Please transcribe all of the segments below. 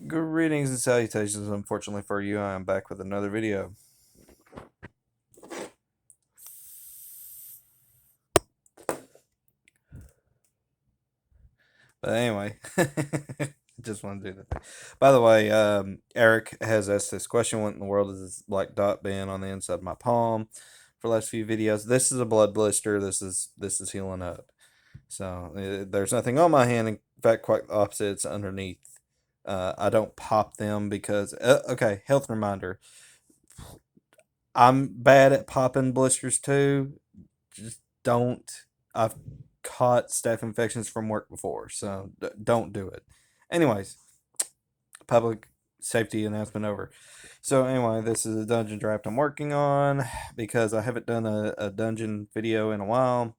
Greetings and salutations. Unfortunately for you, I am back with another video. But anyway, just want to do that. By the way, Eric has asked this question: what in the world is this black dot been on the inside of my palm for the last few videos? This is a blood blister. This is healing up. So there's nothing on my hand. In fact, quite the opposite. It's underneath. I don't pop them because okay. Health reminder: I'm bad at popping blisters too. Just don't. I've caught staph infections from work before, so don't do it. Anyways, public safety announcement over. So anyway, this is a dungeon draft I'm working on because I haven't done a dungeon video in a while.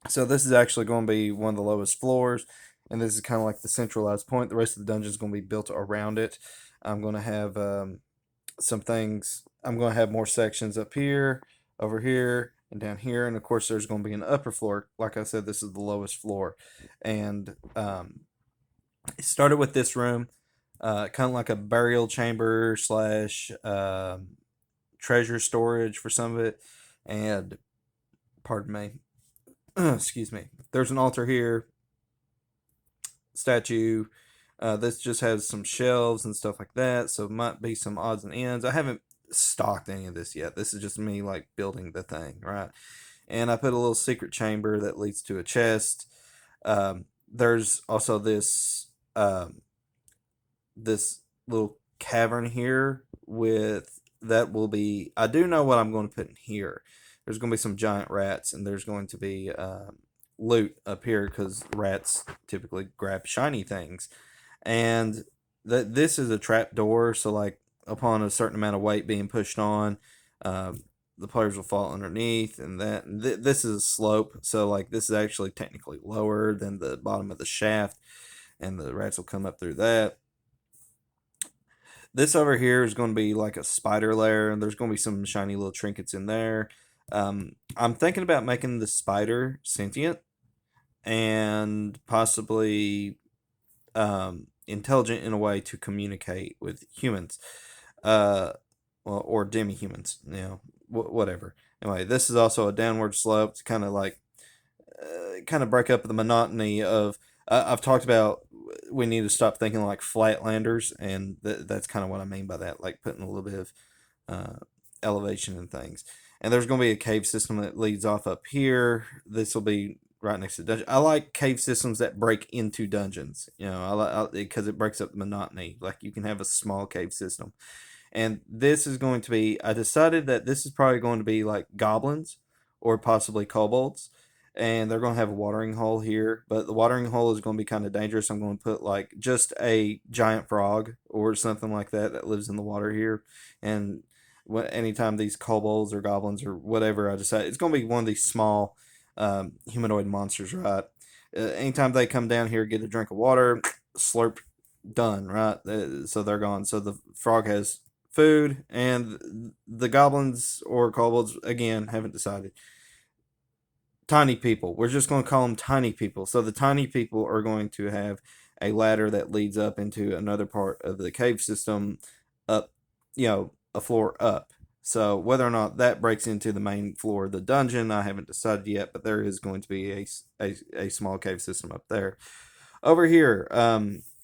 So this is actually going to be one of the lowest floors, and this is kind of like the centralized point. The rest of the dungeon is going to be built around it. I'm going to have some things. I'm going to have more sections up here, over here, and down here. And of course, there's going to be an upper floor. Like I said, this is the lowest floor. And it started with this room, kind of like a burial chamber slash treasure storage for some of it. And pardon me, excuse me. There's an altar here, statue. This just has some shelves and stuff like that, so it might be some odds and ends. I haven't stocked any of this yet. This is just me like building the thing, right? And I put a little secret chamber that leads to a chest. There's also this little cavern here with that will be. I do know what I'm going to put in here. There's going to be some giant rats, and there's going to be loot up here because rats typically grab shiny things, and that this is a trap door. So like upon a certain amount of weight being pushed on, the players will fall underneath, and this is a slope. So like this is actually technically lower than the bottom of the shaft, and the rats will come up through that. This over here is going to be like a spider lair, and there's going to be some shiny little trinkets in there. I'm thinking about making the spider sentient and possibly intelligent in a way to communicate with humans, uh, or demi-humans, whatever. Anyway, this is also a downward slope to kind of break up the monotony of. I've talked about we need to stop thinking like flatlanders, and that's kind of what I mean by that, like putting a little bit of uh, elevation in things. And there's going to be a cave system that leads off up here. This will be right next to the dungeon. I like cave systems that break into dungeons. I like because it breaks up the monotony. Like you can have a small cave system, and this is going to be. I decided that this is probably going to be like goblins or possibly kobolds, and they're going to have a watering hole here. But the watering hole is going to be kind of dangerous. I'm going to put like just a giant frog or something like that lives in the water here, and anytime these kobolds or goblins or whatever I decide, it's going to be one of these small humanoid monsters, right? Anytime they come down here, get a drink of water, slurp, done, right? So they're gone. So the frog has food, and the goblins or kobolds again haven't decided. Tiny people. We're just going to call them tiny people. So the tiny people are going to have a ladder that leads up into another part of the cave system, up, a floor up. So whether or not that breaks into the main floor of the dungeon, I haven't decided yet. But there is going to be a small cave system up there. Over here,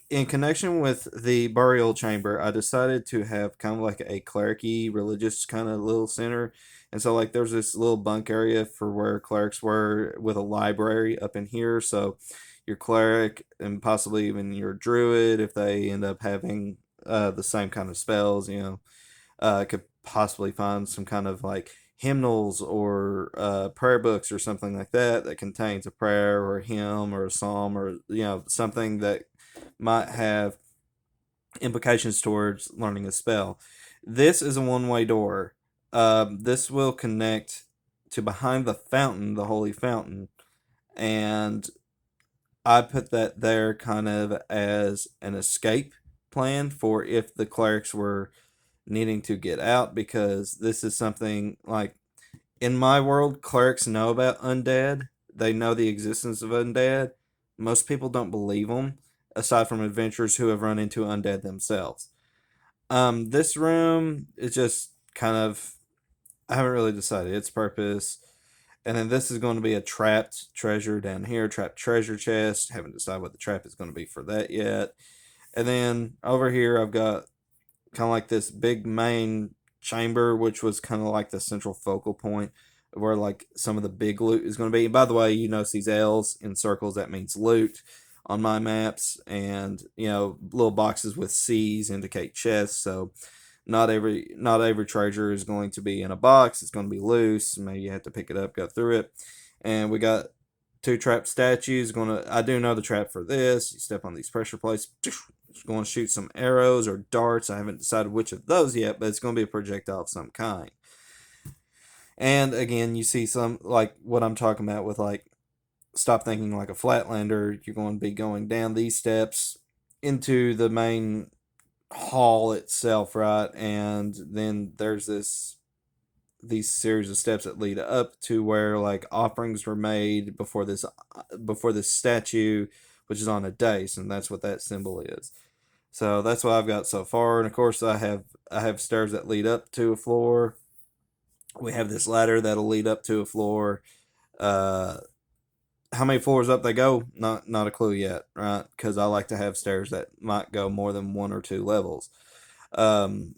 in connection with the burial chamber, I decided to have kind of like a clericy religious kind of little center. And so like there's this little bunk area for where clerics were with a library up in here. So your cleric and possibly even your druid, if they end up having the same kind of spells, could possibly find some kind of like hymnals or prayer books or something like that contains a prayer or a hymn or a psalm or something that might have implications towards learning a spell. This is a one-way door. This will connect to behind the fountain, the holy fountain, and I put that there kind of as an escape plan for if the clerics were needing to get out, because this is something like in my world, clerics know about undead. They know the existence of undead. Most people don't believe them. aside from adventurers who have run into undead themselves. This room is just kind of, I haven't really decided its purpose. And then this is going to be a trapped treasure down here, trapped treasure chest. Haven't decided what the trap is going to be for that yet. And then over here, I've got kind of like this big main chamber, which was kind of like the central focal point where like some of the big loot is going to be. And by the way, you notice these L's in circles, that means loot on my maps, and little boxes with C's indicate chests. So not every treasure is going to be in a box. It's going to be loose. Maybe you have to pick it up, go through it. And we got two trap statues. I do know the trap for this. You step on these pressure plates. It's going to shoot some arrows or darts. I haven't decided which of those yet, but it's going to be a projectile of some kind. And again, you see some like what I'm talking about with like stop thinking like a flatlander. You're going to be going down these steps into the main hall itself, right? And then there's these series of steps that lead up to where like offerings were made before this statue, which is on a dais, and that's what that symbol is. So that's what I've got so far. And of course, I have stairs that lead up to a floor. We have this ladder that'll lead up to a floor. Uh, how many floors up they go? Not a clue yet, right? Because I like to have stairs that might go more than one or two levels. Um,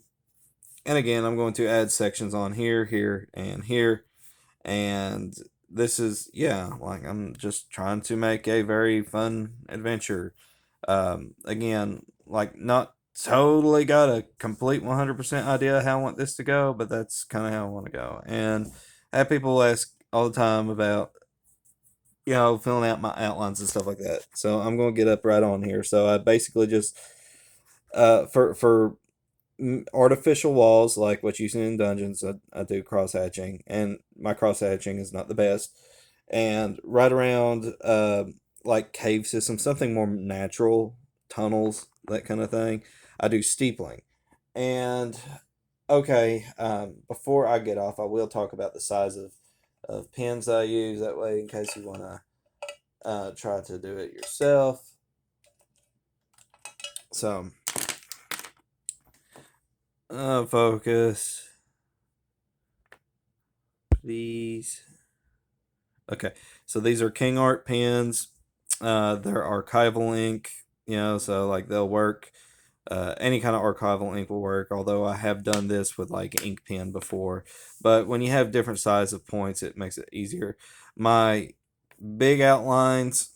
and again, I'm going to add sections on here, here, and here. And this is, yeah, like I'm just trying to make a very fun adventure. Again, like not totally got a complete 100% idea how I want this to go, but that's kind of how I want to go. And I have people ask all the time about, filling out my outlines and stuff like that. So I'm going to get up right on here. So I basically just, for artificial walls like what you see in dungeons, I do cross hatching, and my cross hatching is not the best. And right around like cave systems, something more natural, tunnels, that kind of thing, I do steepling. And okay, before I get off, I will talk about the size of pins I use. That way, in case you want to try to do it yourself. So, focus, please. Okay, so these are King Art pens. They're archival ink, so like they'll work. Any kind of archival ink will work, although I have done this with like ink pen before. But when you have different size of points, it makes it easier. My big outlines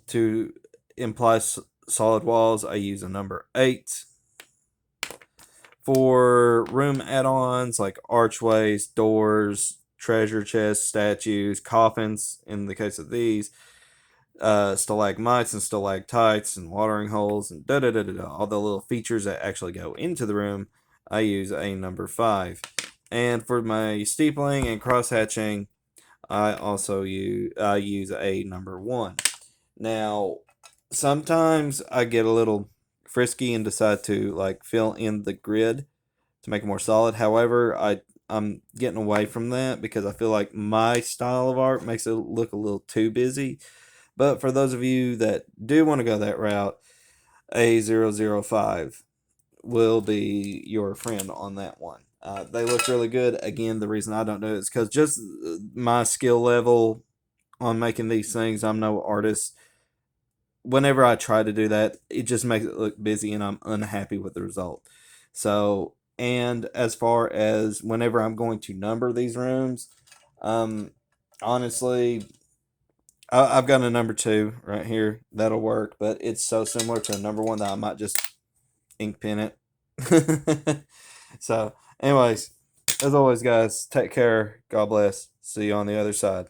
to imply solid walls, I use a number 8. For room add-ons like archways, doors, treasure chests, statues, coffins, in the case of these, stalagmites and stalactites and watering holes and da da da da da, all the little features that actually go into the room, I use a number 5. And for my steepling and cross hatching, I use a number 1. Now, sometimes I get a little frisky and decide to like fill in the grid to make it more solid. However, I'm getting away from that because I feel like my style of art makes it look a little too busy. But for those of you that do want to go that route, A005 will be your friend on that one. They look really good. Again, the reason I don't do it is because just my skill level on making these things, I'm no artist. Whenever I try to do that, it just makes it look busy and I'm unhappy with the result. So, and as far as whenever I'm going to number these rooms, um, honestly, I've got a number 2 right here. That'll work, but it's so similar to a number 1 that I might just ink pen it. So, anyways, as always, guys, take care. God bless. See you on the other side.